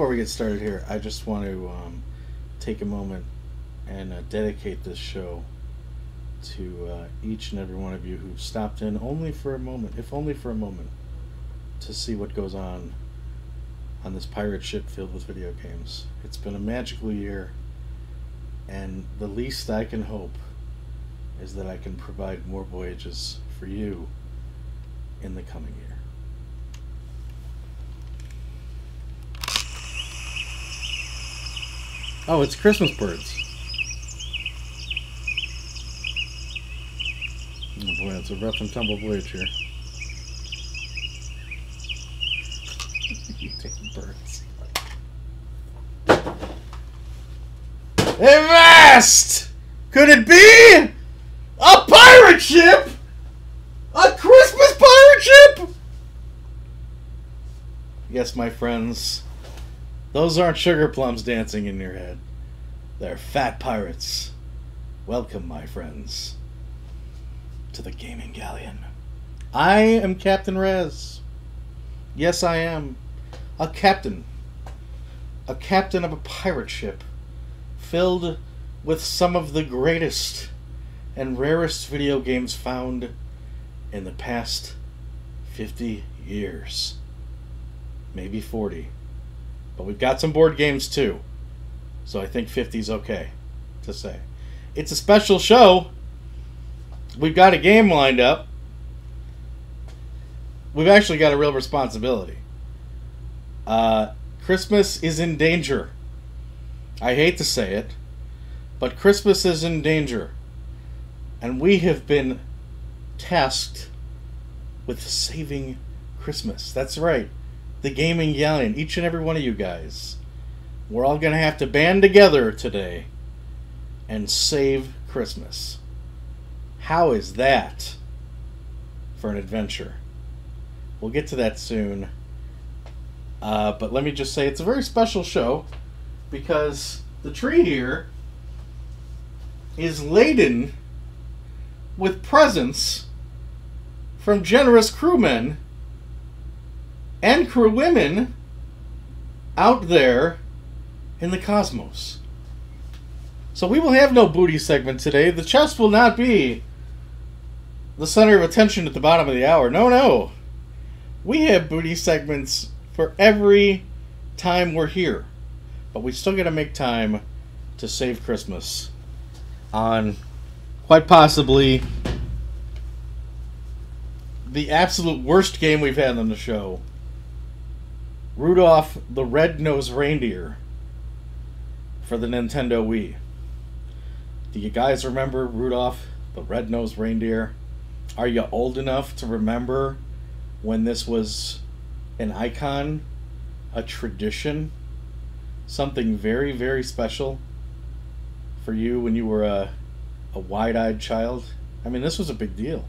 before we get started here, I just want to take a moment and dedicate this show to each and every one of you who stopped in only for a moment, if only for a moment, to see what goes on this pirate ship filled with video games. It's been a magical year, and the least I can hope is that I can provide more voyages for you in the coming year. Oh, it's Christmas birds. Oh boy, it's a rough and tumble voyage here. You damn birds. Avast! Could it be a pirate ship? A Christmas pirate ship? Yes, my friends. Those aren't sugar plums dancing in your head. They're fat pirates. Welcome, my friends, to the gaming galleon. I am Captain Rez. Yes, I am. A captain. A captain of a pirate ship filled with some of the greatest and rarest video games found in the past 50 years. Maybe 40. But we've got some board games too. So I think 50 is okay to say. It's a special show. We've got a game lined up. We've actually got a real responsibility. Christmas is in danger. I hate to say it, but Christmas is in danger. And we have been tasked with saving Christmas. That's right. The gaming galleon, each and every one of you guys. We're all going to have to band together today and save Christmas. How is that for an adventure? We'll get to that soon. But let me just say it's a very special show because the tree here is laden with presents from generous crewmen and crewwomen out there in the cosmos. So we will have no booty segment today. The chest will not be the center of attention at the bottom of the hour. No, no. We have booty segments for every time we're here. But we still got to make time to save Christmas on quite possibly the absolute worst game we've had on the show. Rudolph the Red-Nosed Reindeer for the Nintendo Wii. Do you guys remember Rudolph the Red-Nosed Reindeer? Are you old enough to remember when this was an icon, a tradition, something very, very special for you when you were a wide-eyed child? I mean, this was a big deal.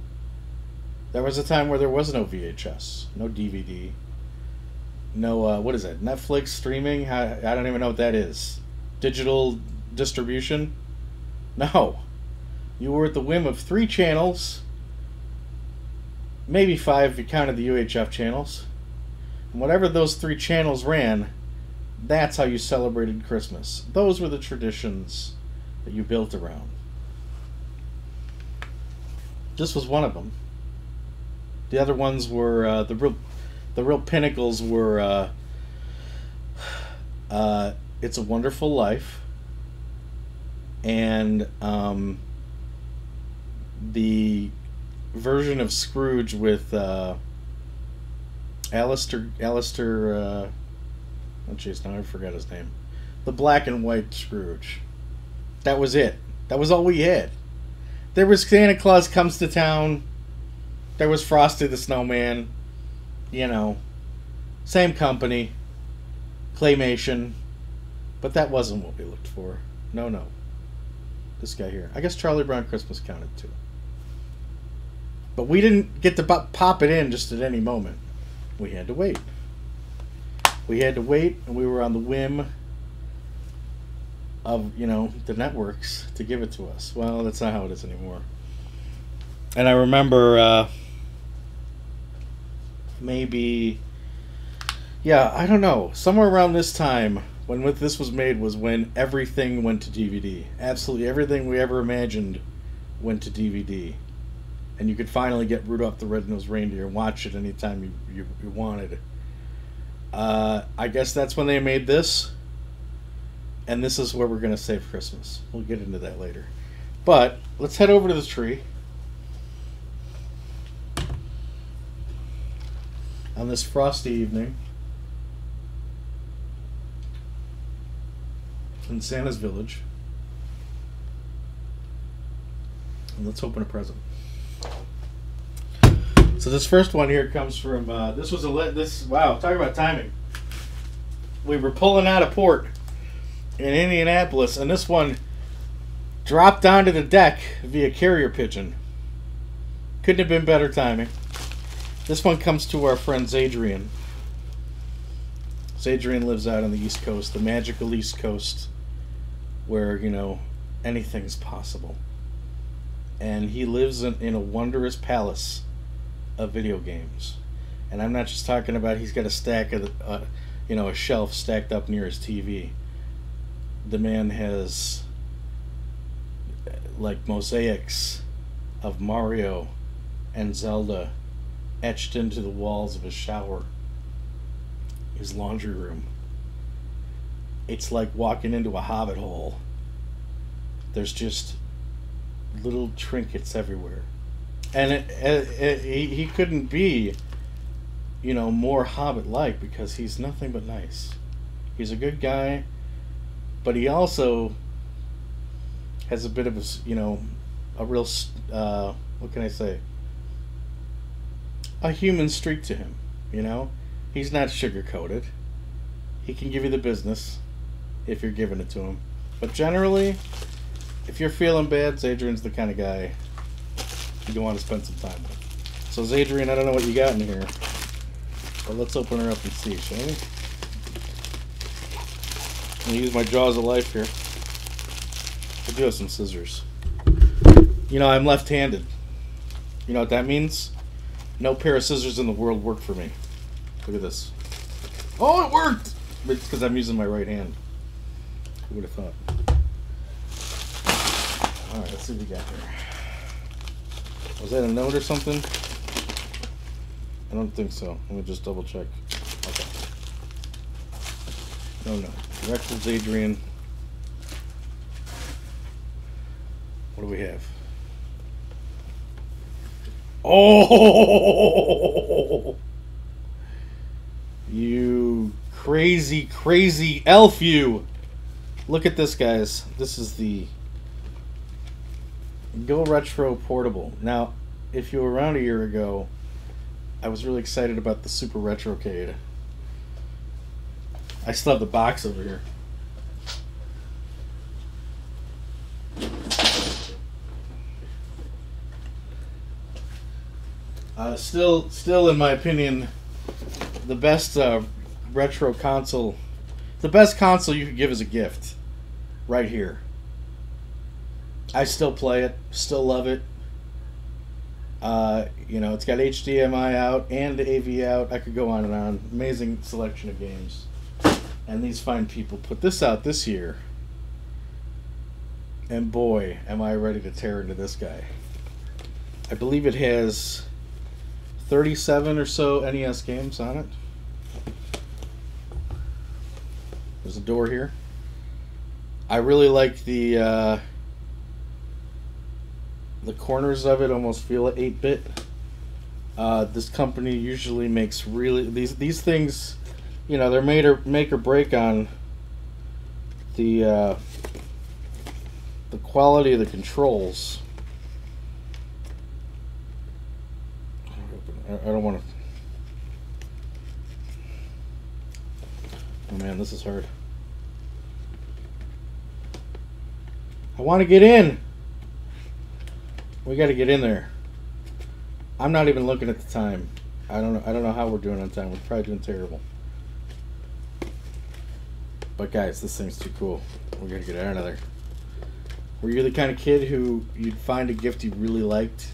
There was a time where there was no VHS, no DVD. No, what is it? Netflix streaming? I don't even know what that is. Digital distribution? No. You were at the whim of 3 channels. Maybe 5 if you counted the UHF channels. And whatever those 3 channels ran, that's how you celebrated Christmas. Those were the traditions that you built around. This was one of them. The other ones were the real pinnacles were It's a Wonderful Life and the version of Scrooge with Alistair oh jeez, now I forgot his name. The black and white Scrooge. That was it. That was all we had. There was Santa Claus Comes to Town. There was Frosty the Snowman. You know, same company, claymation, but that wasn't what we looked for. No, no. This guy here. I guess Charlie Brown Christmas counted too. But we didn't get to pop it in just at any moment. We had to wait. We had to wait, and we were on the whim of, you know, the networks to give it to us. Well, that's not how it is anymore. And I remember maybe Yeah, I don't know. Somewhere around this time, when this was made, was when everything went to DVD. Absolutely everything we ever imagined went to DVD. And you could finally get Rudolph the Red-Nosed Reindeer and watch it anytime you wanted. I guess that's when they made this. And this is where we're going to save Christmas. We'll get into that later. But let's head over to the tree. On this frosty evening. In Santa's village. And let's open a present. So this first one here comes from wow, talk about timing. We were pulling out of port in Indianapolis, and this one dropped onto the deck via carrier pigeon. Couldn't have been better timing. This one comes to our friend Zadrian. Zadrian lives out on the East Coast, the magical East Coast, where, you know, anything's possible. And he lives in a wondrous palace of video games. And I'm not just talking about he's got a stack of, a shelf stacked up near his TV. The man has, like, mosaics of Mario and Zelda etched into the walls of his shower, his laundry room. It's like walking into a hobbit hole. There's just little trinkets everywhere. And he couldn't be, more hobbit-like, because he's nothing but nice. He's a good guy, but he also has a bit of a real, what can I say? A human streak to him, He's not sugar-coated. He can give you the business if you're giving it to him. But generally, if you're feeling bad, Zadrian's the kind of guy you want to spend some time with. So Zadrian, I don't know what you got in here, but let's open her up and see, shall we? I'm going to use my jaws of life here. I do have some scissors. I'm left-handed. You know what that means? No pair of scissors in the world work for me. Look at this. Oh, it worked! It's because I'm using my right hand. Who would have thought? Alright, let's see what we got here. Was that a note or something? I don't think so. Let me just double check. Okay. No. Direct from Adrian. What do we have? Oh! You crazy, crazy elf, you! Look at this, guys. This is the Go Retro Portable. Now, if you were around a year ago, I was really excited about the Super Retrocade. I still have the box over here. Still, in my opinion, the best retro console. The best console you could give as a gift. Right here. I still play it. Still love it. It's got HDMI out and AV out. I could go on and on. Amazing selection of games. And these fine people put this out this year. And boy, am I ready to tear into this guy. I believe it has 37 or so NES games on it. There's a door here. I really like the corners of it almost feel 8-bit. This company usually makes really these things, they're make or break on the quality of the controls. I don't want to. Oh man, this is hard. I want to get in. We got to get in there. I'm not even looking at the time. I don't know how we're doing on time. We're probably doing terrible. But guys, this thing's too cool. We're gonna get out of there. Were you the kind of kid who you'd find a gift you really liked,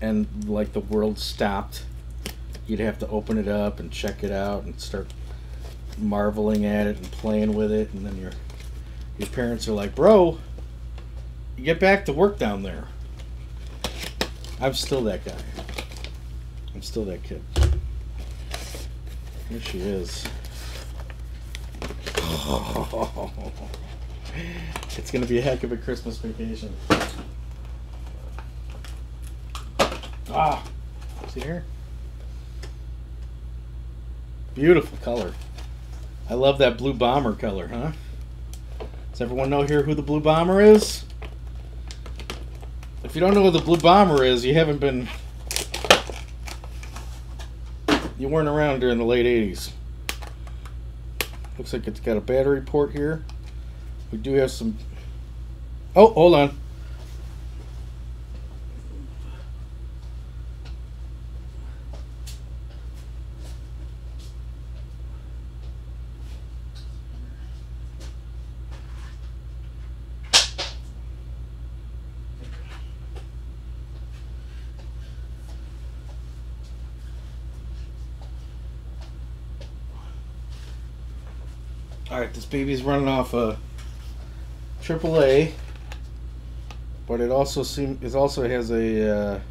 and like the world stopped, you'd have to open it up and check it out and start marveling at it and playing with it, and then your parents are like, bro, you get back to work down there. I'm still that guy. I'm still that kid. Here she is. Oh, it's gonna be a heck of a Christmas vacation. Ah, see here? Beautiful color. I love that blue bomber color, huh? Does everyone know here who the blue bomber is? If you don't know who the blue bomber is, you weren't around during the late 80s. Looks like it's got a battery port here. We do have some... Oh, hold on. Alright, this baby's running off a AAA, but it also has a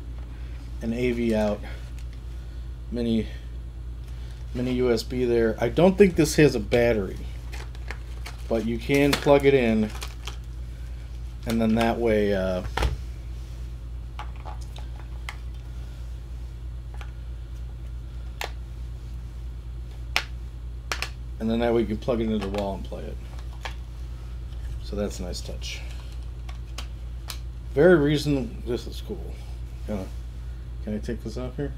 an AV out, mini USB there. I don't think this has a battery, but you can plug it in, and then that way you can plug it into the wall and play it. So that's a nice touch. Very reasonable. This is cool. Can I take this off here?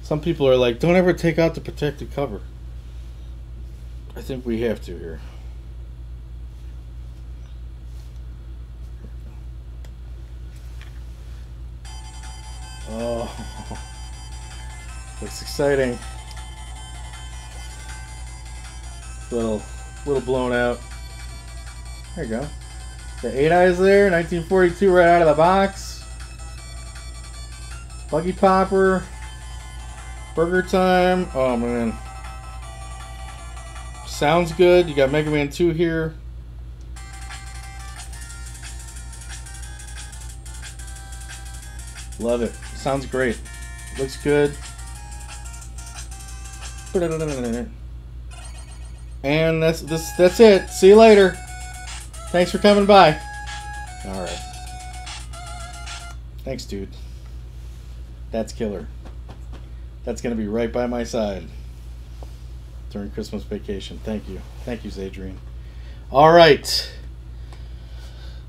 Some people are like, don't ever take out the protective cover. I think we have to here. Oh, looks exciting. Little blown out. There you go. The 8 eyes there, 1942 right out of the box. Buggy popper. Burger time. Oh man. Sounds good. You got Mega Man 2 here. Love it. Sounds great. Looks good. And that's it. See you later. Thanks for coming by. Alright. Thanks, dude. That's killer. That's going to be right by my side during Christmas vacation. Thank you. Thank you, Zadrian. Alright.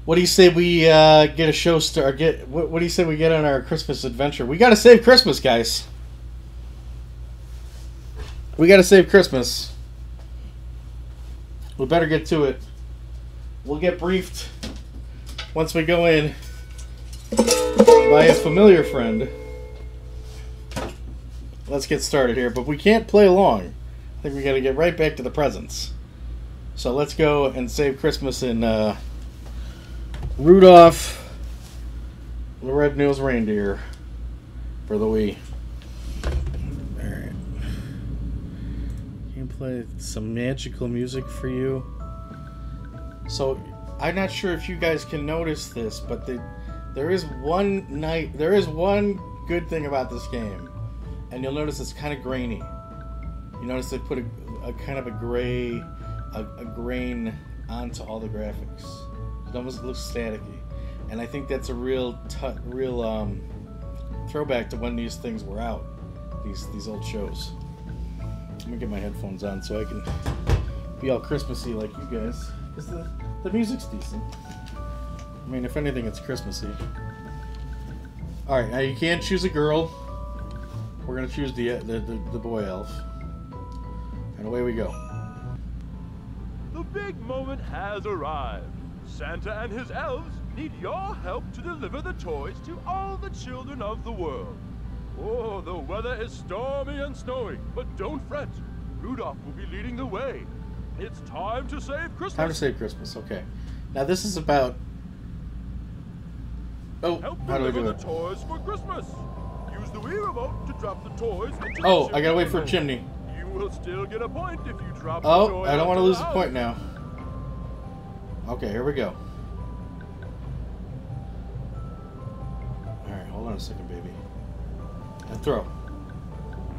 What do you say we get a show star? What do you say we get on our Christmas adventure? We got to save Christmas, guys. We got to save Christmas. We better get to it. We'll get briefed once we go in by a familiar friend. Let's get started here, but we can't play long. I think we got to get right back to the presents. So let's go and save Christmas in Rudolph the Red-Nosed Reindeer for the Wii. Alright. Can play some magical music for you. So, I'm not sure if you guys can notice this, but there is one good thing about this game. And you'll notice it's kind of grainy. You notice they put a kind of a gray, a grain onto all the graphics. It almost looks staticky, and I think that's a real throwback to when these things were out. These old shows. Let me get my headphones on so I can be all Christmassy like you guys. Because the music's decent. I mean, if anything, it's Christmassy. All right, now you can't choose a girl. We're gonna choose the boy elf, and away we go. The big moment has arrived. Santa and his elves need your help to deliver the toys to all the children of the world. Oh, the weather is stormy and snowy, but don't fret. Rudolph will be leading the way. It's time to save Christmas. Time to save Christmas, okay. Now this is about Oh, Help how do I do deliver it? the toys for Christmas. Use the Wii remote to drop the toys into the Oh, I gotta chimney wait for a remote. chimney. You will still get a point if you drop the Oh, toy I don't want to onto lose the a point house. now. Okay, here we go. Alright, hold on a second, baby. And throw.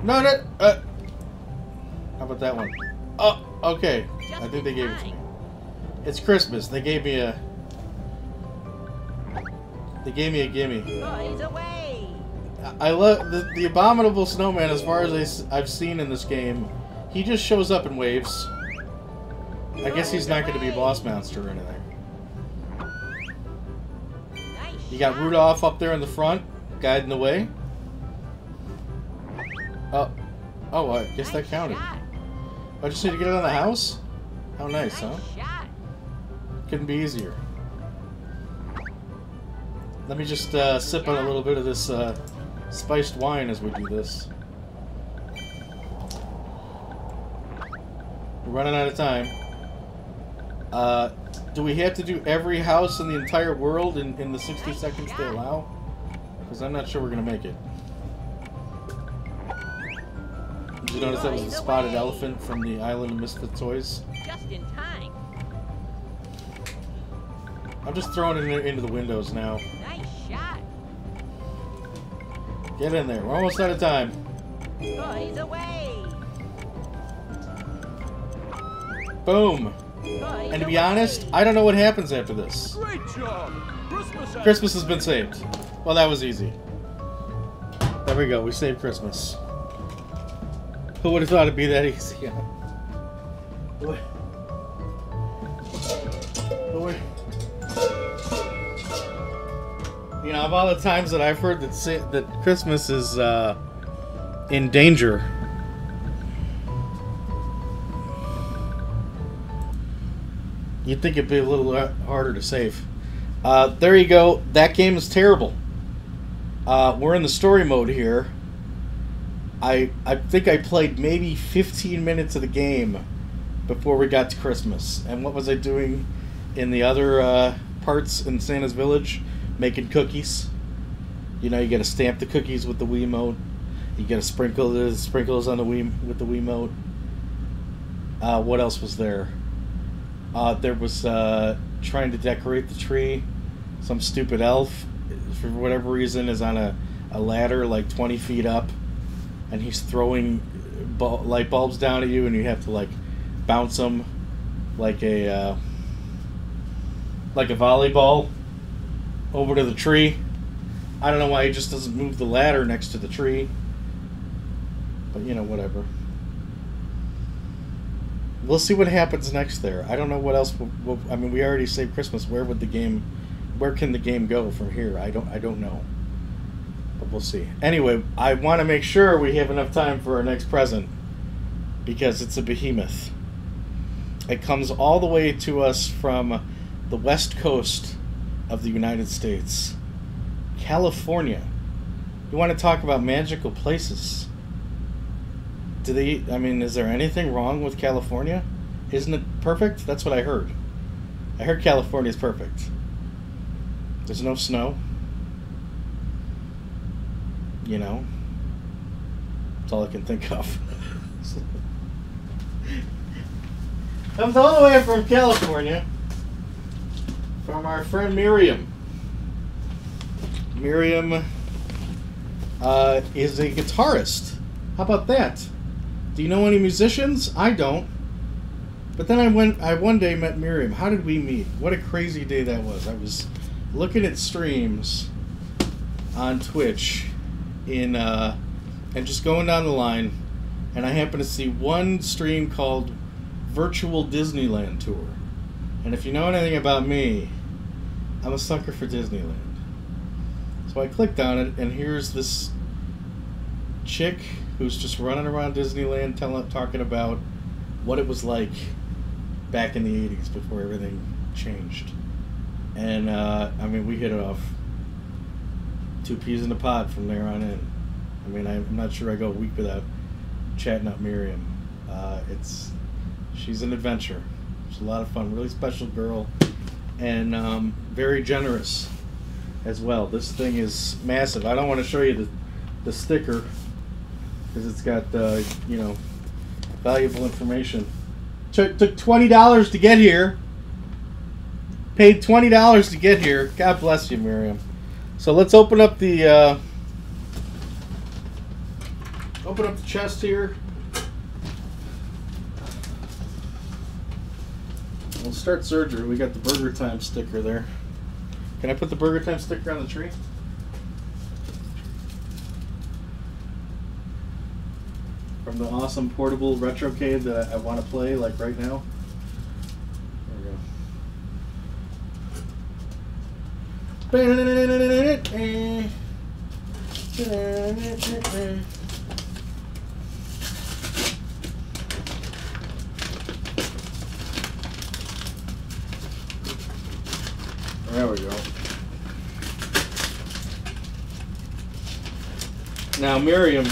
No, no! How about that one? Oh, okay. I think they gave it to me. It's Christmas. They gave me a... They gave me a gimme. Toys away! I love the abominable snowman. As far as I've seen in this game, he just shows up and waves. I guess he's not going to be a boss monster or anything. Nice You got shot. Rudolph up there in the front, guiding the way. Oh, I guess that Nice counted. shot. I just need to get it on the house. How nice, huh? Nice shot. Couldn't be easier. Let me just sip on a little bit of this spiced wine as we do this. We're running out of time. Do we have to do every house in the entire world in the 60 seconds they allow? Because I'm not sure we're going to make it. Did you notice that was the spotted elephant from the Island of Misfit Toys? Just in time. I'm just throwing it into the windows now. Nice shot. Get in there. We're almost out of time. Toys away. Boom. Toys And to be away. honest, I don't know what happens after this. Great job. Christmas has been saved. Well, that was easy. There we go. We saved Christmas. Who would have thought it'd be that easy? Yeah. You know, of all the times that I've heard that Christmas is in danger, you'd think it'd be a little harder to save. There you go. That game is terrible. We're in the story mode here. I think I played maybe 15 minutes of the game before we got to Christmas. And what was I doing in the other parts in Santa's Village? Making cookies. You know, you got to stamp the cookies with the Wiimote. You got to sprinkle the sprinkles on the with the Wiimote. What else was there? There was trying to decorate the tree. Some stupid elf, for whatever reason, is on a ladder like 20 feet up, and he's throwing light bulbs down at you, and you have to like bounce them like a volleyball over to the tree. I don't know why he just doesn't move the ladder next to the tree, but you know, whatever. We'll see what happens next there. I don't know what else. I mean, we already saved Christmas. Where can the game go from here? I don't know. But we'll see. Anyway, I want to make sure we have enough time for our next present, because it's a behemoth. It comes all the way to us from the west coast of the United States, California. You want to talk about magical places? Is there anything wrong with California? Isn't it perfect? That's what I heard. I heard California's perfect. There's no snow. You know? That's all I can think of. Comes all the way from California, from our friend Miriam. Miriam is a guitarist. How about that? Do you know any musicians? I don't. But then I one day met Miriam. How did we meet? What a crazy day that was. I was looking at streams on Twitch and just going down the line, and I happened to see one stream called Virtual Disneyland Tour. And if you know anything about me, I'm a sucker for Disneyland. So I clicked on it, and here's this chick who's just running around Disneyland talking about what it was like back in the 80s before everything changed. And, we hit it off. 2 peas in a pod from there on in. I'm not sure I go a week without chatting up Miriam. She's an adventure. She's a lot of fun. Really special girl. And very generous. as well. This thing is massive. I don't want to show you the sticker because it's got you know, valuable information. Took $20 to get here. Paid $20 to get here. God bless you, Miriam. So let's open up the chest here. We'll start surgery. We got the Burger Time sticker there. Can I put the Burger Time sticker on the tree? From the awesome portable retrocade that I want to play like right now. There we go. Now Miriam,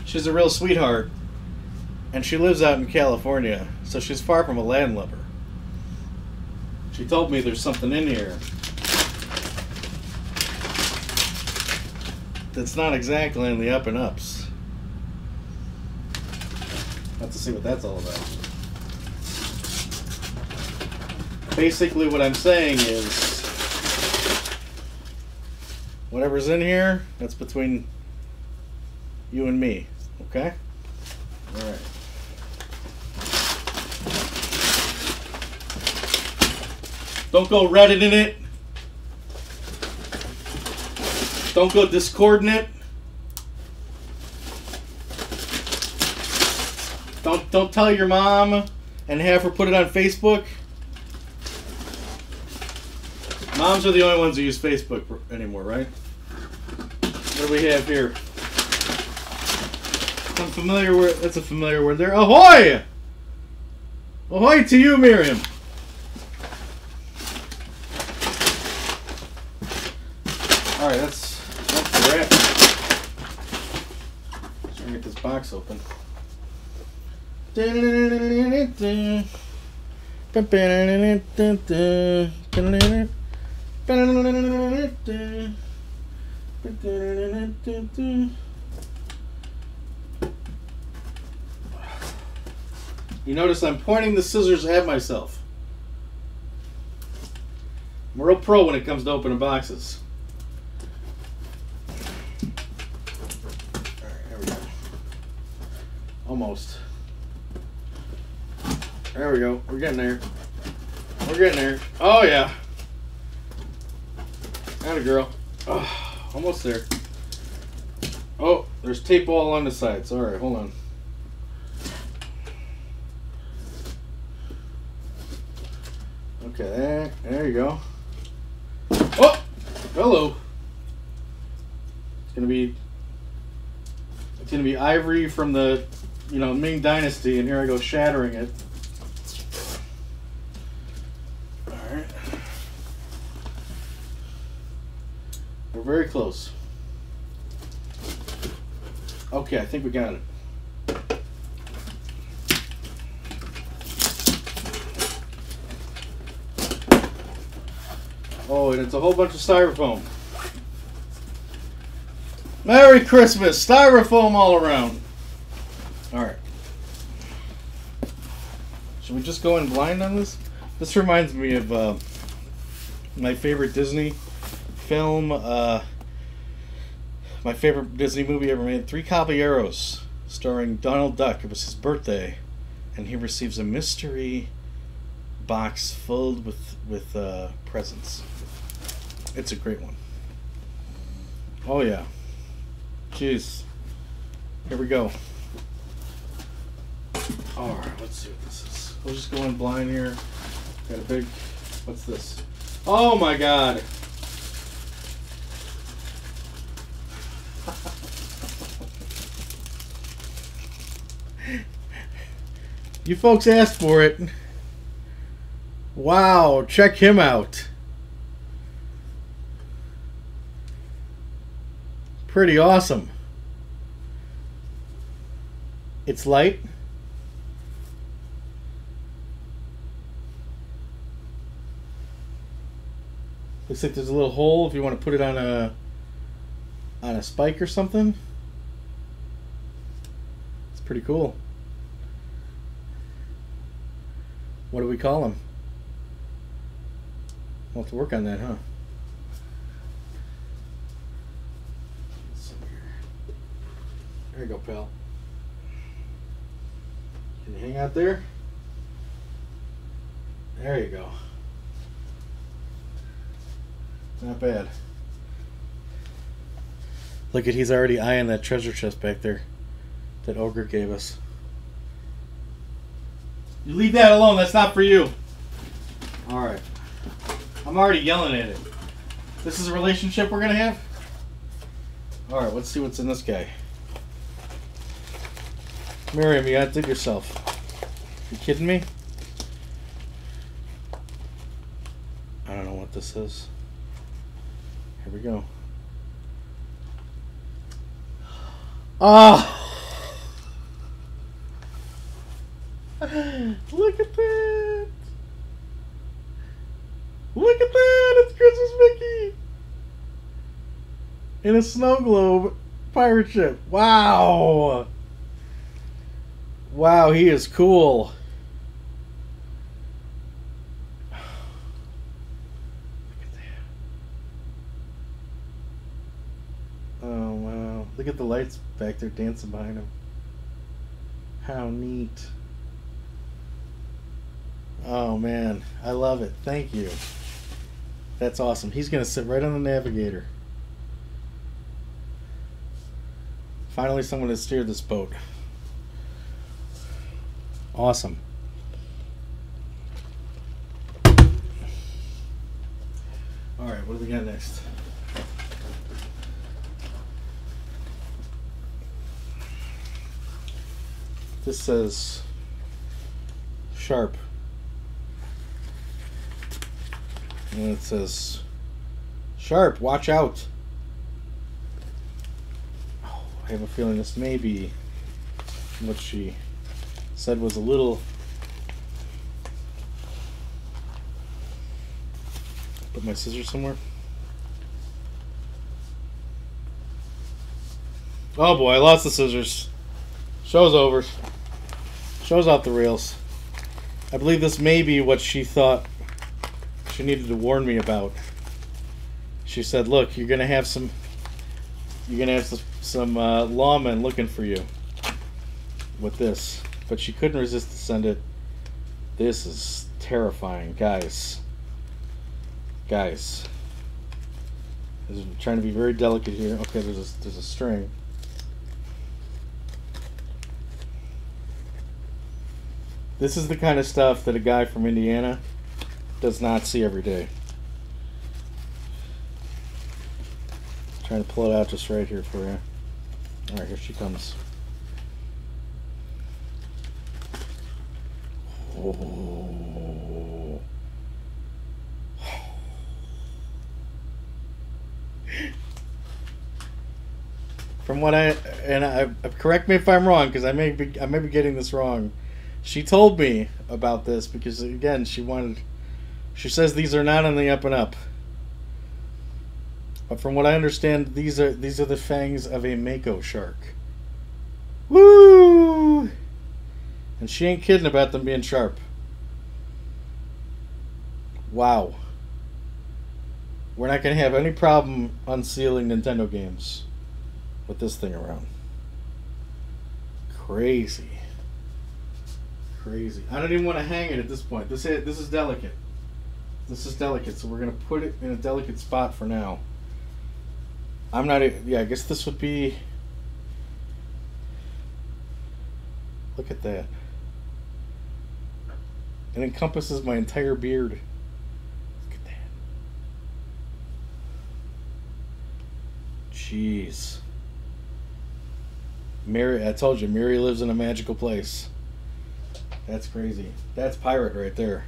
she's a real sweetheart, and she lives out in California, so she's far from a landlubber. She told me there's something in here that's not exactly in the up and ups. Let's see what that's all about. Basically what I'm saying is whatever's in here, that's between you and me, okay? All right. Don't go Reddit in it. Don't go Discord in it. Don't tell your mom and have her put it on Facebook. Moms are the only ones who use Facebook anymore, right? What do we have here? I'm familiar word. That's a familiar word there. Ahoy! Ahoy to you, Miriam. All right, that's the wrap. Let's try and get this box open. You notice I'm pointing the scissors at myself. I'm a real pro when it comes to opening boxes. Alright, here we go. Almost. There we go. We're getting there. We're getting there. Oh, yeah. Atta girl. Oh, almost there. Oh, there's tape all on the sides. Alright, hold on. Okay, there you go. Oh! Hello. It's gonna be ivory from the, you know, Ming Dynasty, and here I go shattering it. Alright. We're very close. Okay, I think we got it. Oh, and it's a whole bunch of styrofoam. Merry Christmas! Styrofoam all around. Alright. Should we just go in blind on this? This reminds me of my favorite Disney film, my favorite Disney movie ever made, Three Caballeros, starring Donald Duck. It was his birthday, and he receives a mystery box filled with presents. It's a great one. Oh yeah. Jeez. Here we go. Alright, let's see what this is. We'll just go in blind here. Got a big... What's this? Oh my god! You folks asked for it. Wow, check him out. Pretty awesome. It's light. Looks like there's a little hole if you want to put it on a spike or something. It's pretty cool. What do we call him? We'll have to work on that, huh? There you go, pal. Can you hang out there? There you go. Not bad. Look at, he's already eyeing that treasure chest back there that Ogre gave us. You leave that alone, that's not for you. Alright. I'm already yelling at it. This is a relationship we're gonna have? Alright, let's see what's in this guy. Miriam, you outdid yourself. You kidding me? I don't know what this is. Here we go. Oh! Look at that! Look at that! It's Christmas Mickey! In a snow globe pirate ship. Wow! Wow, he is cool. Look at that. Oh, wow. Look at the lights back there dancing behind him. How neat. Oh, man. I love it. Thank you. That's awesome. He's going to sit right on the navigator. Finally, someone has steered this boat. Awesome. Alright, what do we got next? This says sharp. And it says sharp, watch out. Oh, I have a feeling this may be what she said was a little. Put my scissors somewhere. Oh boy, I lost the scissors. Show's over. Show's off the rails. I believe this may be what she thought she needed to warn me about. She said, "Look, you're gonna have some lawmen looking for you with this." But she couldn't resist to send it. This is terrifying, guys. Guys, I'm trying to be very delicate here. Okay, there's a string. This is the kind of stuff that a guy from Indiana does not see every day. Trying to pull it out just right here for you. Alright, here she comes. Oh. From what I correct me if I'm wrong, because I may be getting this wrong. She told me about this because, again, she says these are not on the up and up. But from what I understand, these are the fangs of a mako shark. Woo! And she ain't kidding about them being sharp. Wow. We're not going to have any problem unsealing Nintendo games with this thing around. Crazy. Crazy. I don't even want to hang it at this point. This is delicate. This is delicate, so we're going to put it in a delicate spot for now. I'm not... Yeah, I guess this would be... Look at that. It encompasses my entire beard. Look at that. Jeez. Mary, I told you, Mary lives in a magical place. That's crazy. That's pirate right there.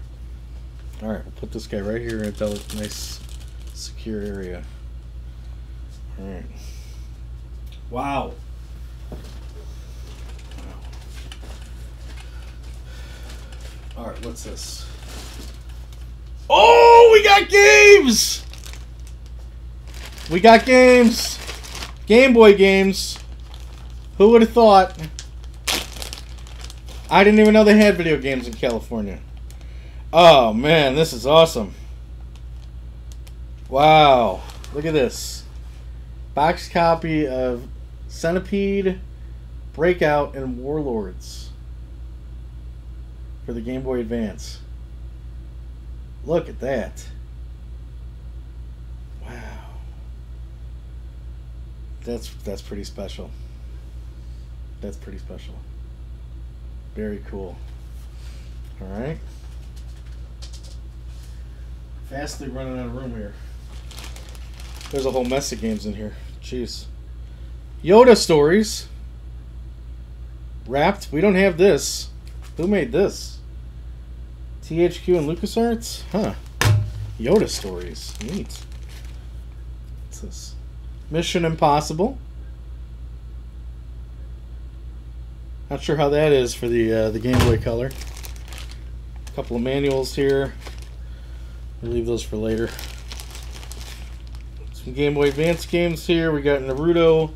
Alright, we'll put this guy right here in a nice, secure area. Alright. Wow. Alright, what's this? Oh, we got games! We got games! Game Boy games! Who would have thought? I didn't even know they had video games in California. Oh man, this is awesome. Wow. Look at this. Box copy of Centipede, Breakout, and Warlords for the Game Boy Advance. Look at that. Wow. That's pretty special. That's pretty special. Very cool. Alright. Fastly running out of room here. There's a whole mess of games in here. Jeez. Yoda Stories. Wrapped. We don't have this. Who made this? THQ and LucasArts? Huh. Yoda Stories. Neat. What's this? Mission Impossible. Not sure how that is for the Game Boy Color. A couple of manuals here. We'll leave those for later. Some Game Boy Advance games here. We got Naruto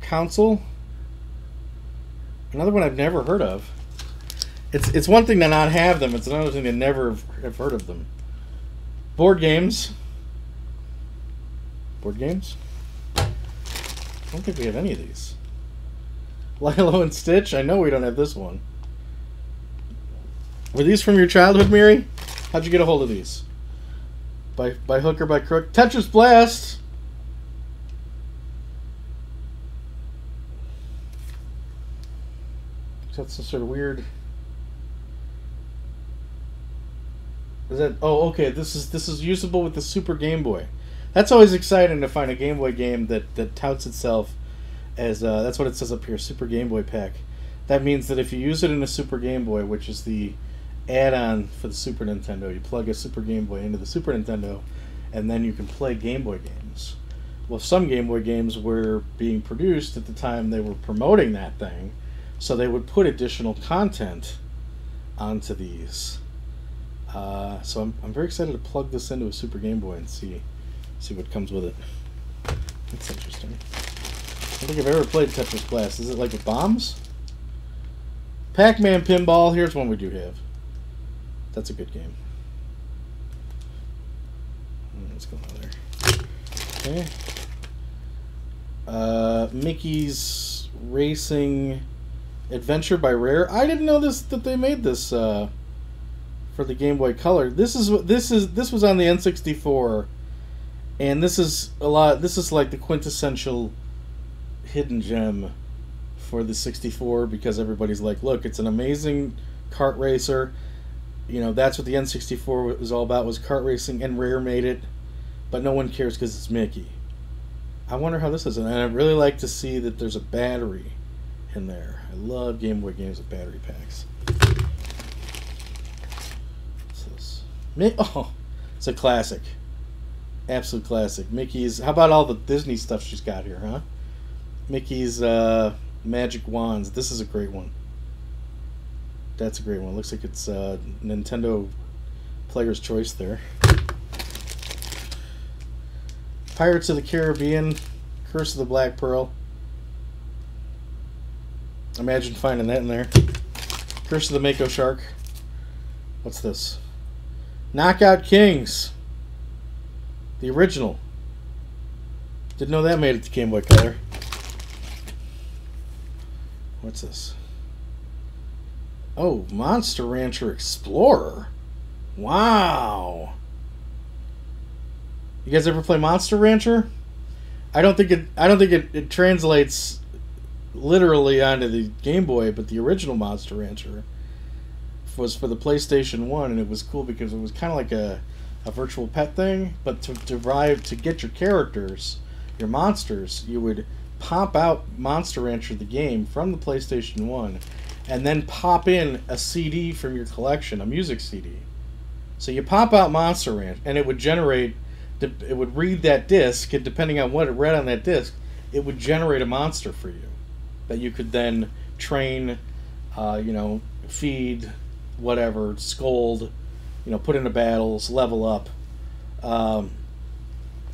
Council. Another one I've never heard of. It's one thing to not have them. It's another thing to never have heard of them. Board games. Board games? I don't think we have any of these. Lilo and Stitch? I know we don't have this one. Were these from your childhood, Miri? How'd you get a hold of these? By hook or by crook? Tetris Blast! That's some sort of weird... Is that... Oh, okay. This is usable with the Super Game Boy. That's always exciting to find a Game Boy game that touts itself as... that's what it says up here, Super Game Boy Pack. That means that if you use it in a Super Game Boy, which is the add-on for the Super Nintendo, you plug a Super Game Boy into the Super Nintendo, and then you can play Game Boy games. Well, some Game Boy games were being produced at the time they were promoting that thing, so they would put additional content onto these. So I'm very excited to plug this into a Super Game Boy and see what comes with it. That's interesting. I don't think I've ever played Tetris Blast. Is it like with bombs? Pac-Man Pinball. Here's one we do have. That's a good game. Let's go on there. Okay. Mickey's Racing Adventure by Rare. I didn't know that they made this for the Game Boy Color. This was on the N64, and this is like the quintessential hidden gem for the 64, because everybody's like, look, it's an amazing kart racer. You know, that's what the N64 was all about, was kart racing, and Rare made it, but no one cares because it's Mickey. I wonder how this is, and I'd really like to see that there's a battery in there. I love Game Boy games with battery packs. What's this? Oh, it's a classic. Absolute classic. Mickey's, how about all the Disney stuff she's got here, huh? Mickey's Magic Wands. This is a great one. That's a great one. Looks like it's Nintendo Player's Choice there. Pirates of the Caribbean, Curse of the Black Pearl. Imagine finding that in there. Curse of the Mako Shark. What's this? Knockout Kings. The original. Didn't know that made it to Game Boy Color. What's this? Oh, Monster Rancher Explorer. Wow. You guys ever play Monster Rancher? I don't think it translates literally onto the Game Boy, but the original Monster Rancher was for the PlayStation 1, and it was cool because it was kind of like a virtual pet thing, but to get your characters, your monsters, you would pop out Monster Rancher the game from the PlayStation 1 and then pop in a CD from your collection, a music CD. So you pop out Monster Rancher, and it would generate, it would read that disc, and depending on what it read on that disc, it would generate a monster for you that you could then train, feed, whatever, scold, put into battles, level up.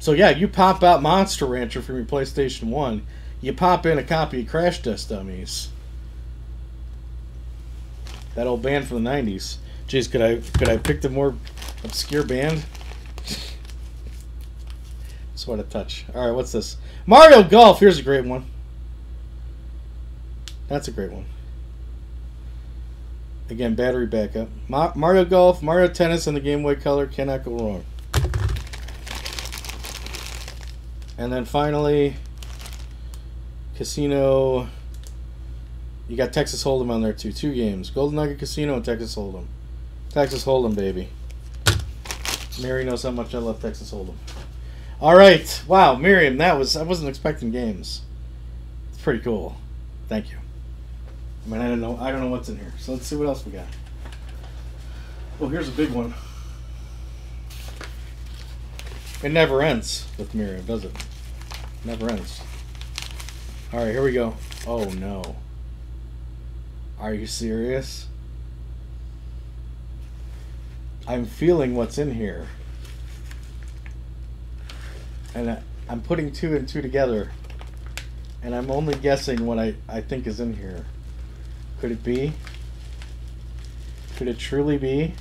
So yeah, you pop out Monster Rancher from your PlayStation 1. You pop in a copy of Crash Test Dummies. That old band from the 90s. Jeez, could I pick the more obscure band? Just what a touch. Alright, what's this? Mario Golf! Here's a great one. That's a great one. Again, battery backup. Mario Golf, Mario Tennis, and the Game Boy Color cannot go wrong. And then finally, Casino. You got Texas Hold'em on there too. 2 games. Golden Nugget Casino and Texas Hold'em. Texas Hold'em, baby. Mary knows how much I love Texas Hold'em. Alright. Wow, Miriam, I wasn't expecting games. It's pretty cool. Thank you. I mean, I don't know what's in here. So let's see what else we got. Well, here's a big one. It never ends with Miriam, does it? Never ends. Alright, here we go. Oh no. Are you serious? I'm feeling what's in here. And I'm putting 2 and 2 together. And I'm only guessing what I think is in here. Could it be? Could it truly be?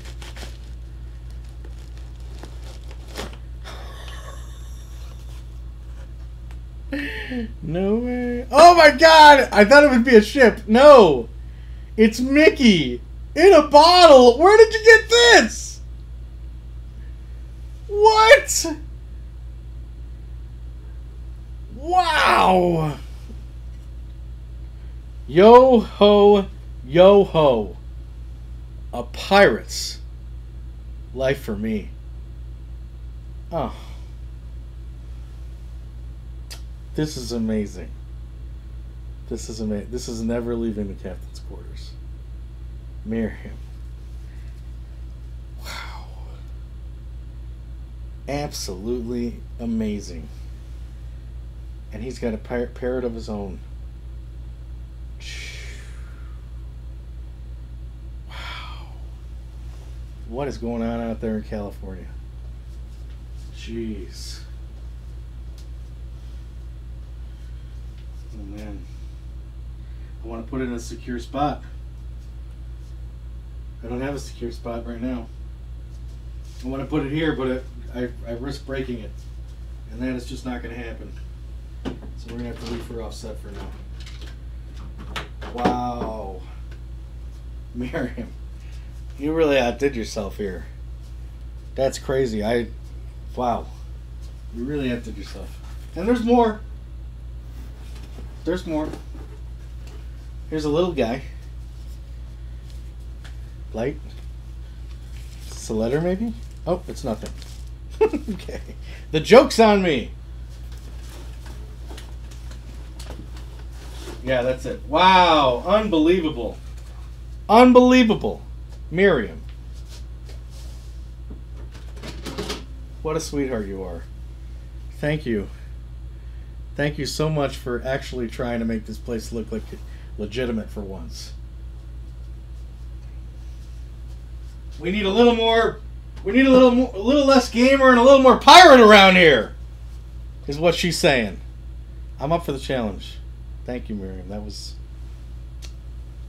No way. Oh my god! I thought it would be a ship. No! It's Mickey! In a bottle! Where did you get this? What? Wow! Yo ho, yo ho. A pirate's life for me. Oh. This is amazing. This is amazing. This is never leaving the captain's quarters. Miriam. Wow. Absolutely amazing. And he's got a parrot of his own. Wow. What is going on out there in California? Jeez. Oh man. I want to put it in a secure spot. I don't have a secure spot right now. I want to put it here, but I risk breaking it. And that is just not going to happen. So we're going to have to leave for offset for now. Wow. Miriam, you really outdid yourself here. That's crazy. Wow. You really outdid yourself. And there's more. There's more. Here's a little guy. Light. Is this a letter maybe? Oh, it's nothing. Okay. The joke's on me. Yeah, that's it. Wow. Unbelievable. Unbelievable. Miriam. What a sweetheart you are. Thank you. Thank you so much for actually trying to make this place look like legitimate for once. We need a little more. We need a little less gamer and a little more pirate around here. Is what she's saying. I'm up for the challenge. Thank you, Miriam. That was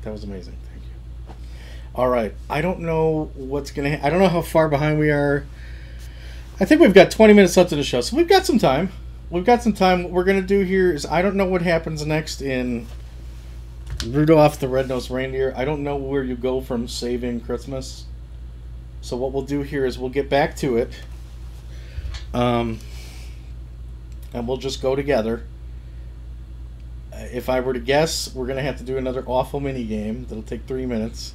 amazing. Thank you. All right. I don't know what's gonna. I don't know how far behind we are. I think we've got 20 minutes left of the show, so we've got some time. We've got some time. What we're going to do here is I don't know what happens next in Rudolph the Red-Nosed Reindeer. I don't know where you go from saving Christmas. So what we'll do here is we'll get back to it. And we'll just go together. If I were to guess, we're going to have to do another awful mini game. That'll take 3 minutes.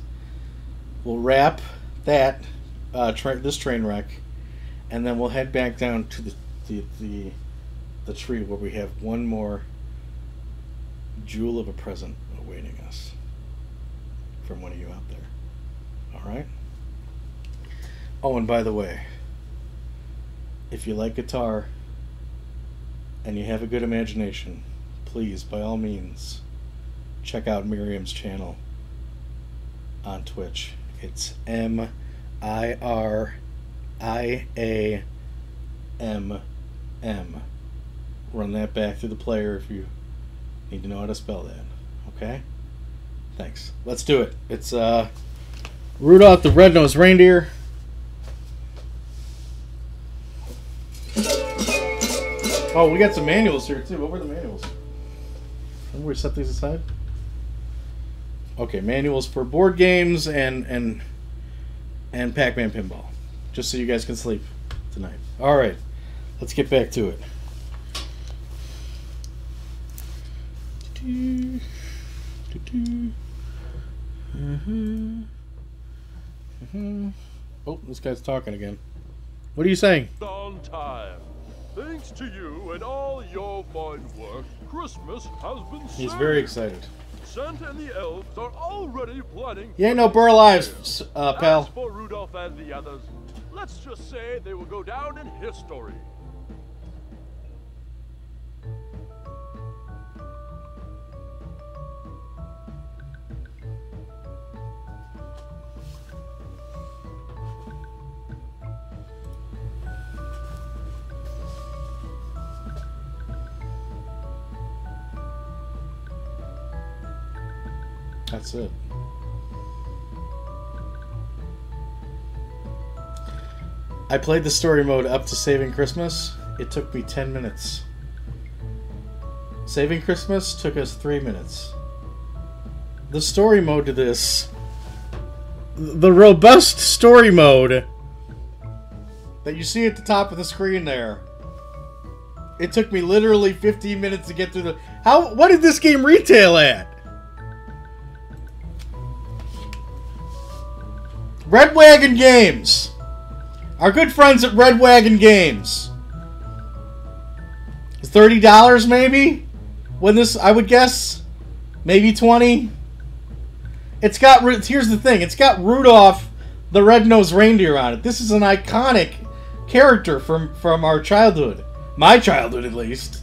We'll wrap that, this train wreck. And then we'll head back down to the tree where we have one more jewel of a present awaiting us from one of you out there. Alright? Oh, and by the way, if you like guitar and you have a good imagination, please, by all means, check out Miriam's channel on Twitch. It's MIRIAM Run that back through the player if you need to know how to spell that. Okay? Thanks. Let's do it. It's Rudolph the Red-Nosed Reindeer. Oh, we got some manuals here too. What were the manuals? Remember we set these aside? Okay, manuals for board games and Pac-Man Pinball. Just so you guys can sleep tonight. Alright, let's get back to it. Oh, this guy's talking again. What are you saying? On time. Thanks to you and all your fine work, Christmas has been saved. He's very excited. Santa and the elves are already planning. You ain't no burl lives, pal. As for Rudolph and the others, let's just say they will go down in history. That's it. I played the story mode up to Saving Christmas. It took me 10 minutes. Saving Christmas took us 3 minutes. The story mode to this, the robust story mode that you see at the top of the screen there, it took me literally 15 minutes to get through the... What did this game retail at? Red Wagon Games. Our good friends at Red Wagon Games. $30 maybe? When this, I would guess, maybe 20. It's got, here's the thing, it's got Rudolph the Red-Nosed Reindeer on it. This is an iconic character from our childhood. My childhood, at least.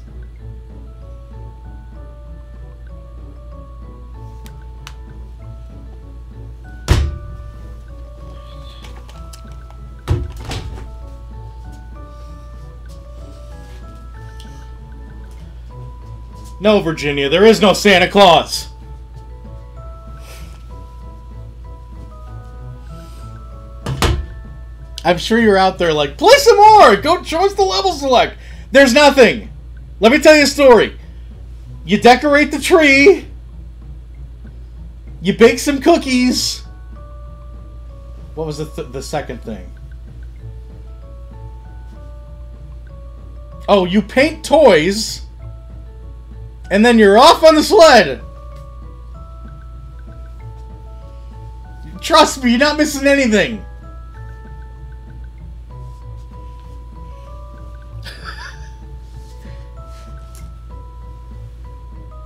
No, Virginia, there is no Santa Claus. I'm sure you're out there like, play some more! Go show us the level select! There's nothing! Let me tell you a story. You decorate the tree. You bake some cookies. What was the second thing? Oh, you paint toys. And then you're off on the sled. Trust me, you're not missing anything.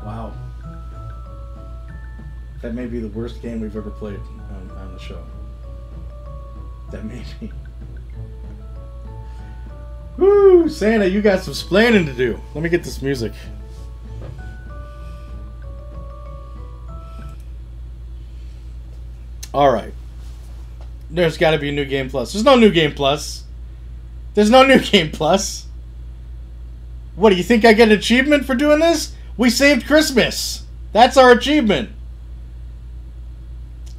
Wow. That may be the worst game we've ever played on the show. That may be. Woo! Santa, you got some splaining to do. Let me get this music. Alright. There's got to be a New Game Plus. There's no New Game Plus. There's no New Game Plus. What, do you think I get an achievement for doing this? We saved Christmas. That's our achievement.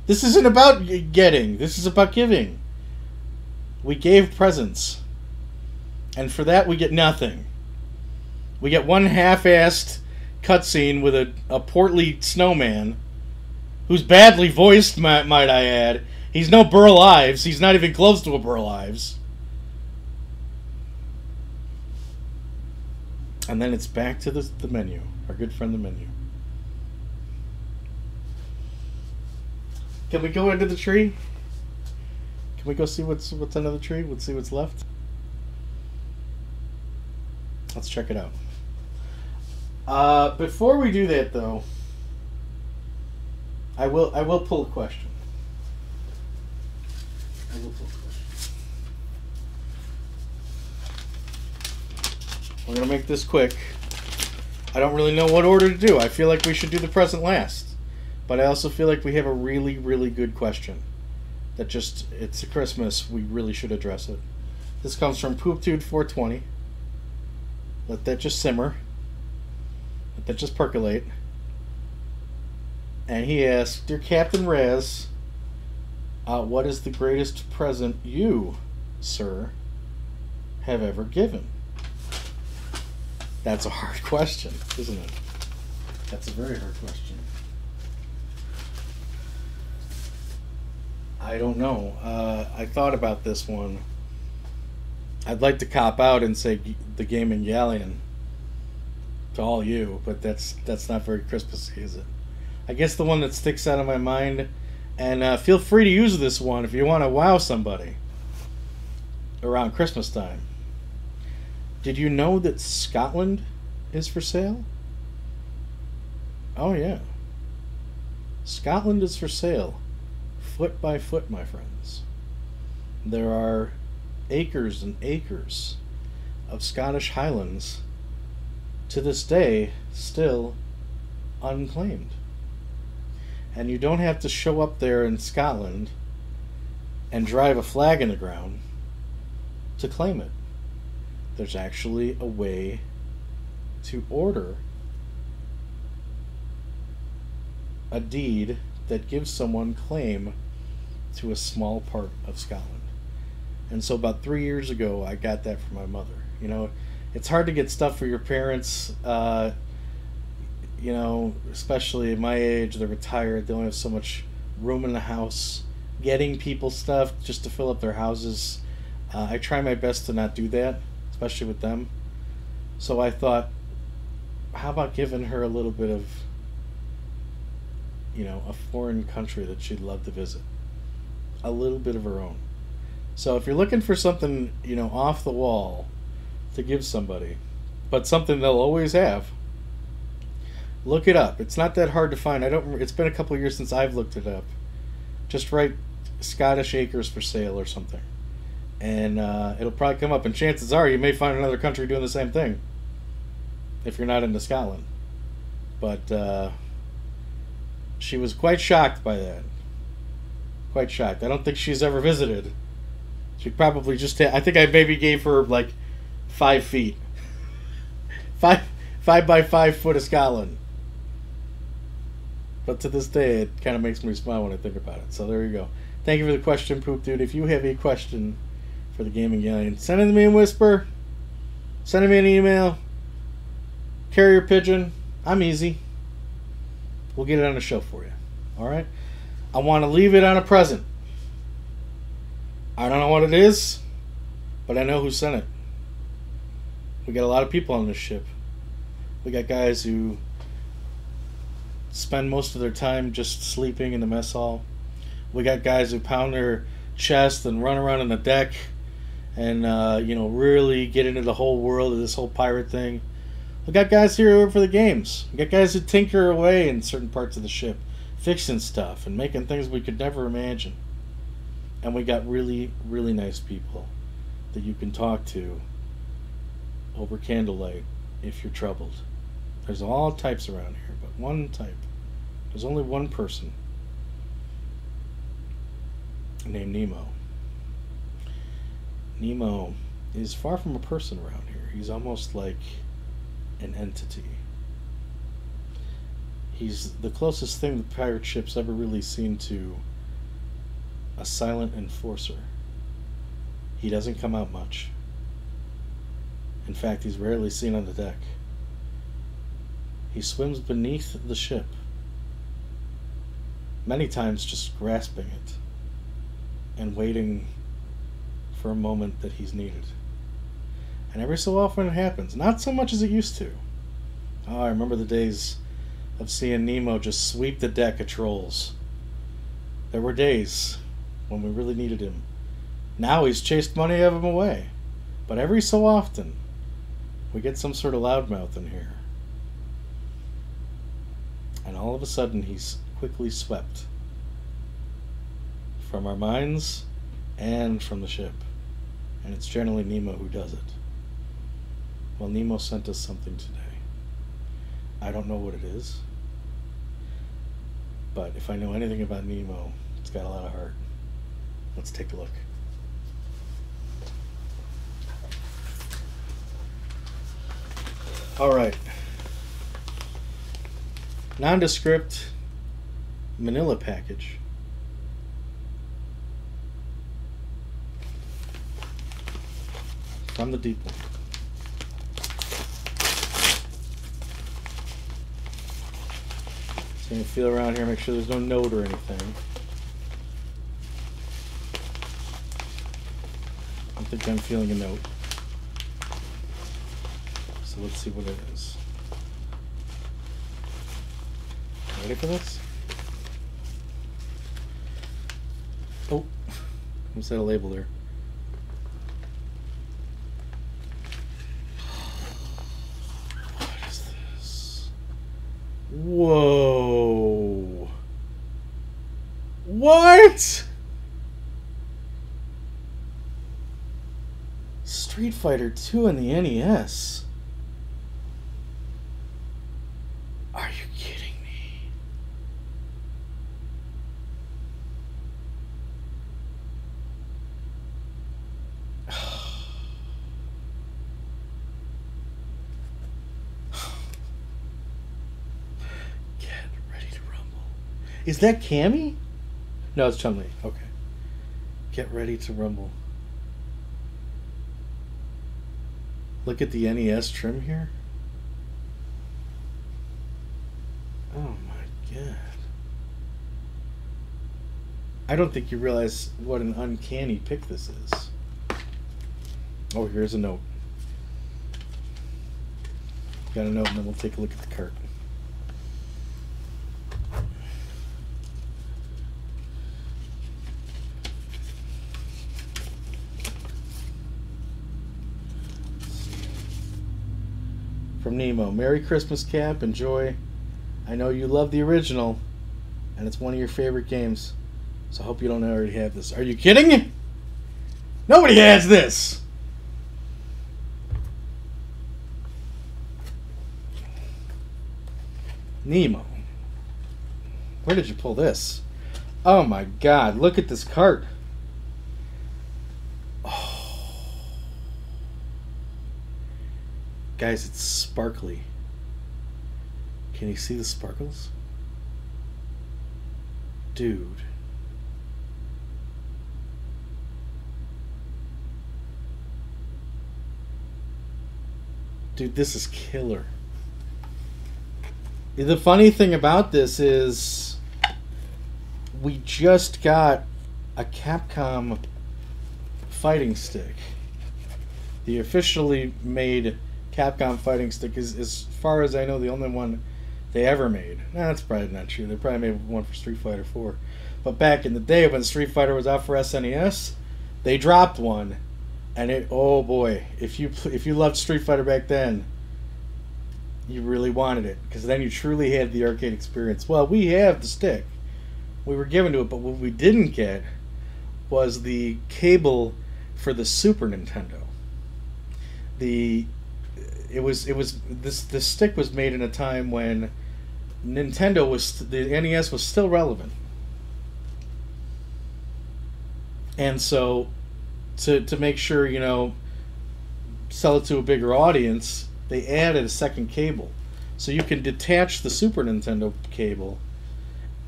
This isn't about getting. This is about giving. We gave presents. And for that, we get nothing. We get one half-assed cutscene with a portly snowman who's badly voiced, might I add. He's no Burl Ives. He's not even close to a Burl Ives. And then it's back to the menu. Our good friend, the menu. Can we go into the tree? Can we go see what's under the tree? Let's see what's left. Let's check it out. Before we do that, though, I will pull a question. We're going to make this quick. I don't really know what order to do. I feel like we should do the present last. But I also feel like we have a really, really good question. That just, it's Christmas, we really should address it. This comes from PoopTude420. Let that just simmer. Let that just percolate. And he asked, "Dear Captain Raz, what is the greatest present you, sir, have ever given?" That's a hard question, isn't it? That's a very hard question. I don't know. I thought about this one. I'd like to cop out and say the Gaming Galleon to all you, but that's not very Christmassy, is it? I guess the one that sticks out of my mind, and feel free to use this one if you want to wow somebody around Christmas time. Did you know that Scotland is for sale? Oh yeah. Scotland is for sale. Foot by foot, my friends. There are acres and acres of Scottish Highlands to this day still unclaimed. And you don't have to show up there in Scotland and drive a flag in the ground to claim it. There's actually a way to order a deed that gives someone claim to a small part of Scotland. And so about 3 years ago, I got that for my mother. You know, it's hard to get stuff for your parents, you know, especially at my age. They're retired. They don't have so much room in the house. Getting people stuff just to fill up their houses. I try my best to not do that, especially with them. So I thought, how about giving her a little bit of, you know, a foreign country that she'd love to visit. A little bit of her own. So if you're looking for something, you know, off the wall to give somebody, but something they'll always have, look it up. It's not that hard to find. It's been a couple of years since I've looked it up. Just write Scottish acres for sale or something, and it'll probably come up. And chances are you may find another country doing the same thing if you're not into Scotland. But she was quite shocked by that. Quite shocked. I don't think she's ever visited. She probably just I think I maybe gave her like 5 feet. 5 by 5 foot of Scotland. But to this day, it kind of makes me smile when I think about it. So there you go. Thank you for the question, Poop Dude. If you have a question for the Gaming Galleon, send it to me in Whisper. Send me an email. Carrier pigeon. I'm easy. We'll get it on the show for you. Alright? I want to leave it on a present. I don't know what it is, but I know who sent it. We got a lot of people on this ship. We got guys who spend most of their time just sleeping in the mess hall. We got guys who pound their chest and run around on the deck and, you know, really get into the whole world of this whole pirate thing. We got guys here for the games. We got guys who tinker away in certain parts of the ship, fixing stuff and making things we could never imagine. And we got really, really nice people that you can talk to over candlelight if you're troubled. There's all types around here, but one type. There's only one person named Nemo. Nemo is far from a person around here. He's almost like an entity. He's the closest thing the pirate ship's ever really seen to a silent enforcer. He doesn't come out much. In fact, he's rarely seen on the deck. He swims beneath the ship, many times just grasping it and waiting for a moment that he's needed. And every so often it happens. Not so much as it used to. Oh, I remember the days of seeing Nemo just sweep the deck of trolls. There were days when we really needed him. Now he's chased money out of him away. But every so often, we get some sort of loudmouth in here. And all of a sudden, he's quickly swept from our minds and from the ship. And it's generally Nemo who does it. Well, Nemo sent us something today. I don't know what it is. But if I know anything about Nemo, it's got a lot of heart. Let's take a look. Alright. Nondescript manila package. From the deep one. So I'm going to feel around here, make sure there's no note or anything. I don't think I'm feeling a note. So let's see what it is. Ready for this? Oh, almost had a label there. What is this? Whoa. What? Street Fighter 2 on the NES. Are you kidding me? Get ready to rumble. Is that Cammy? No, it's Chun-Li. Okay. Get ready to rumble. Look at the NES trim here. Oh my god. I don't think you realize what an uncanny pick this is. Oh, here's a note. Got a note, and then we'll take a look at the cart. From Nemo. Merry Christmas, Cap. Enjoy. I know you love the original, and it's one of your favorite games, so I hope you don't already have this. Are you kidding? Nobody has this! Nemo. Where did you pull this? Oh my god, look at this cart. Oh. Guys, it's sparkly. Can you see the sparkles? Dude. Dude, this is killer. The funny thing about this is we just got a Capcom fighting stick. The officially made Capcom fighting stick is, as far as I know, the only one they ever made. Nah, that's probably not true. They probably made one for Street Fighter 4. But back in the day when Street Fighter was out for SNES, they dropped one. And it, oh boy, if you loved Street Fighter back then, you really wanted it, because then you truly had the arcade experience. Well, we have the stick. We were given to it, but what we didn't get was the cable for the Super Nintendo. This stick was made in a time when the NES was still relevant. And so to make sure, you know, sell it to a bigger audience, they added a second cable. So you can detach the Super Nintendo cable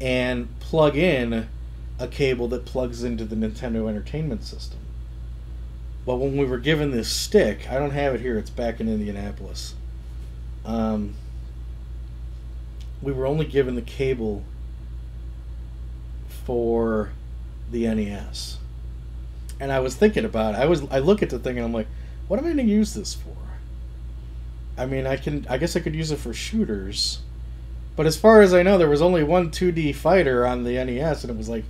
and plug in a cable that plugs into the Nintendo Entertainment System. But when we were given this stick, I don't have it here, it's back in Indianapolis. We were only given the cable for the NES. And I was thinking about it. I look at the thing and I'm like, what am I going to use this for? I mean, I guess I could use it for shooters. But as far as I know, there was only one 2D fighter on the NES, and it was like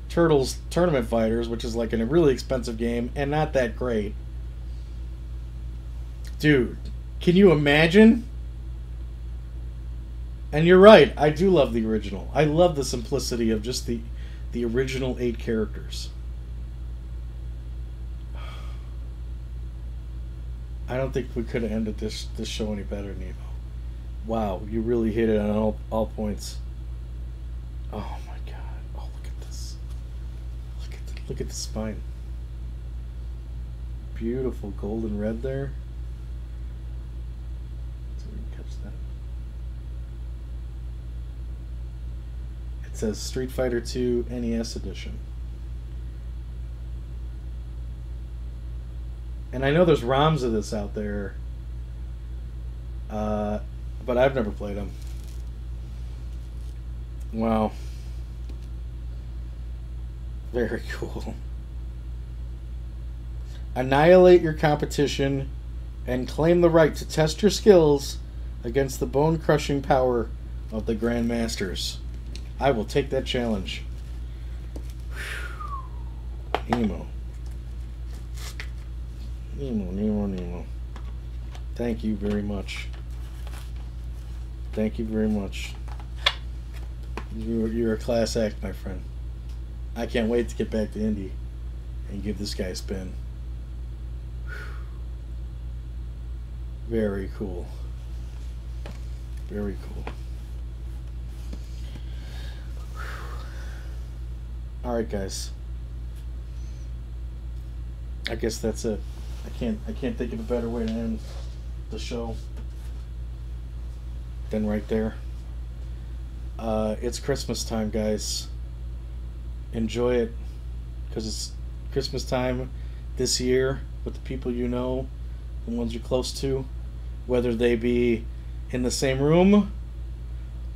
Turtles Tournament Fighters, which is like a really expensive game and not that great. Dude, can you imagine? And you're right, I do love the original. I love the simplicity of just the original 8 characters. I don't think we could have ended this show any better, Nemo. Wow, you really hit it on all points. Oh my god. Oh, look at this. Look at the spine. Beautiful golden red there. It's says Street Fighter 2 NES Edition. And I know there's ROMs of this out there, but I've never played them. Wow. Very cool. Annihilate your competition and claim the right to test your skills against the bone-crushing power of the Grandmasters. I will take that challenge. Nemo. Nemo. Thank you very much. Thank you very much. You're a class act, my friend. I can't wait to get back to Indy and give this guy a spin. Very cool. Very cool. Alright, guys. I guess that's it. I can't think of a better way to end the show than right there. It's Christmas time, guys. Enjoy it, because it's Christmas time this year with the people you know, the ones you're close to, whether they be in the same room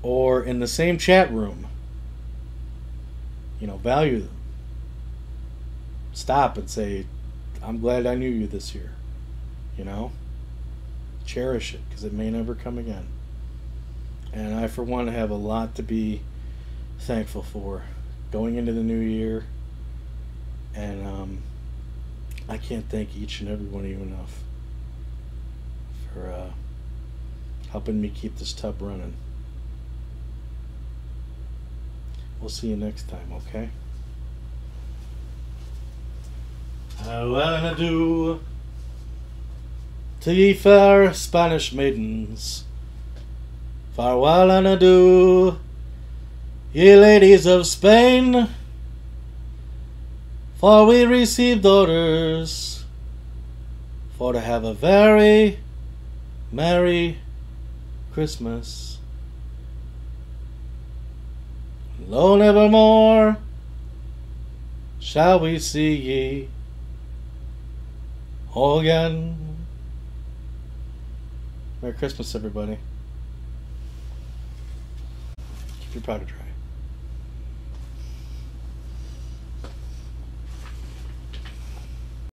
or in the same chat room. You know, value them. Stop and say, I'm glad I knew you this year. You know? Cherish it, because it may never come again. And I, for one, have a lot to be thankful for going into the new year. And I can't thank each and every one of you enough for helping me keep this tub running. We'll see you next time, okay? Well, and adieu to ye fair Spanish maidens. Farewell and adieu, ye ladies of Spain. For we received orders for to have a very merry Christmas. Lo, nevermore shall we see ye again. Merry Christmas, everybody. Keep your powder dry.